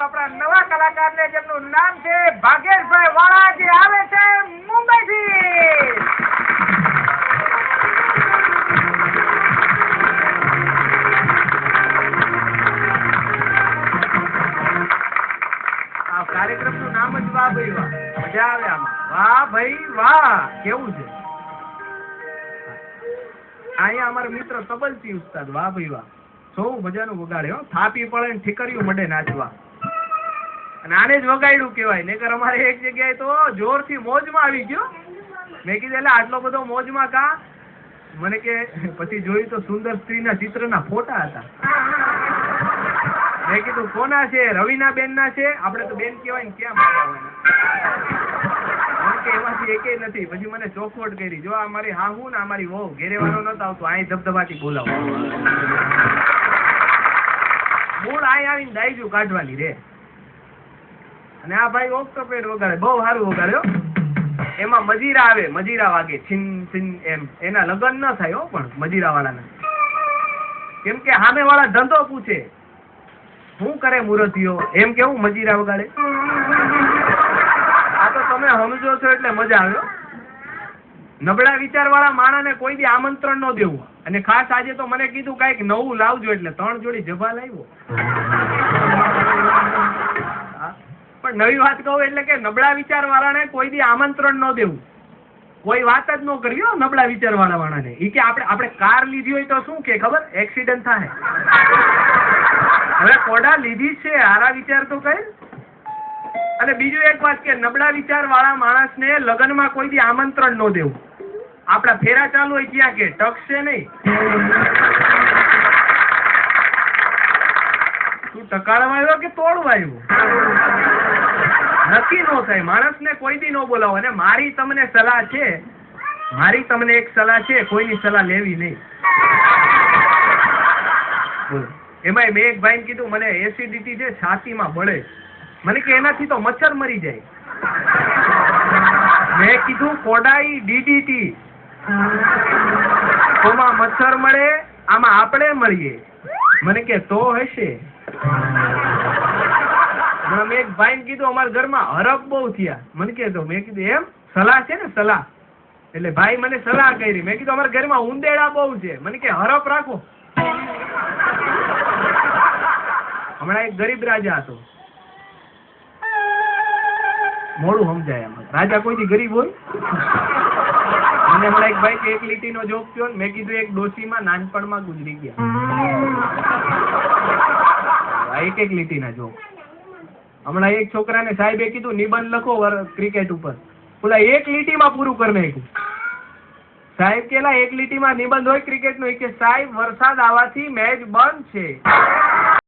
આપણા નવા કલાકાર ને જેમનું નામ છે ભાગેશભાઈ વાળા, જે આવે છે મુંબઈ થી. આ કાર્યક્રમ નું નામ જ વાહ ભાઈ વાહ. મજા આવે આમાં. વાહ ભાઈ વાહ. કેવું છે અહીંયા અમારા મિત્ર તબલચી ઉસ્તાદ વાહ ભાઈ વાહ સૌ મજાનું વગાડે હો. થાપી પડે ને ઠીકરીયું મડે નાચવા. અને આને જ વગાડ્યું કેવાય, નહીતર અમારે એક જગ્યાએ તો જોરથી મોજમાં આવી ગયો. મેં કીધું એટલે આટલો બધો મોજમાં કા? મને કે પછી જોયું તો સુંદર સ્ત્રીના ચિત્રના ફોટા હતા. મેં કીધું કોના છે? રવિના બેન ના છે. આપણે તો બેન કહેવાય ને ક્યાં કે એમાંથી એકેય નથી. પછી મને ચોખવટ કરી, જો આ મારી હાહુ ને આ મારી વહુ ઘેરેવાનો નતો આવતો, અહીં ધબધબાથી બોલાવો. મૂળ અહીં આવીને દાઈજુ કાઢવાની રે. અને આ ભાઈ ઓક્ટોપેડ વગાડે, બહુ સારું વગાડ્યો. એમાં મજીરા આવે, મજીરા વાગે છીન છીન એમ. એના લગ્ન ન થાય હો, પણ મજીરા વાળાના. કેમ કે સામે વાળા ધંધો પૂછે શું કરે મુરતીઓ, એમ કેવું મજીરા વગાડે. આ તો તમે સમજો છો એટલે મજા આવ્યો. નબળા વિચાર વાળા માણસને કોઈ દી આમંત્રણ ન દેવું. અને ખાસ આજે તો મને કીધું કઈક નવું લાવજો, એટલે 3 જોડી જભા લાવ્યો. પણ નવી વાત કહું એટલે કે નબળા વિચાર વાળાને કોઈ દી આમંત્રણ ન દેવું, કોઈ વાત જ ન કરવી હો નબળા વિચાર વાળાને. ઈ કે આપણે કાર લીધી હોય તો શું કે ખબર, એક્સિડન્ટ થાય. હવે કોડા લીધી છે, હારા વિચાર તો કઈ. અને બીજું એક વાત કે નબળા વિચાર વાળા માણસને લગ્નમાં કોઈ દી આમંત્રણ ન દેવું. આપડા ફેરા ચાલુ હોય ત્યાં કે ટકશે નહીં. તું ટકાળવા આવ્યો કે તોડવા આવ્યો નક્કી ન થાય. માણસને કોઈ દી ન બોલાવો. અને મારી તમને સલાહ છે, મારી તમને એક સલાહ છે, કોઈની સલાહ લેવી નહીં. એમાં મેં એક ભાઈને કીધું મને એસિડિટી છે, છાતીમાં બળે. મને કે એનાથી તો મચ્છર મરી જાય. મેં કીધું કોડાઈ DDT તોમાં મચ્છર મળે, આમાં આપણે મળીએ. મને કે તો હશે. મેં એક ભાઈને કીધું અમારા ઘરમાં હરફ બહુ થયા. મને કે તો મેં કીધું એમ સલાહ છે ને સલાહ. એટલે ભાઈ મને સલાહ કરી. મેં કીધું અમારા ઘરમાં ઉંદેડા બહુ છે. મને કે હરફ રાખો. હમણાં એક ગરીબ રાજા હતો, મોડું સમજાય આમાં. રાજા કોઈથી ગરીબ હોય? મને હમણાં એક ભાઈ કે 1 લીટીનો જોક થયો. મેં કીધું એક ડોશીમાં નાનપણમાં ગુજરી ગયા. 1 લીટીના જોક. હમણાં એક છોકરાને સાહેબે કીધું નિબંધ લખો ક્રિકેટ ઉપર. બોલા 1 લીટીમાં પૂરું કરી નાખ્યું. સાહેબ કેલા 1 લીટીમાં નિબંધ હોય ક્રિકેટ નો? કે સાહેબ વરસાદ આવવાથી મેચ બંધ છે.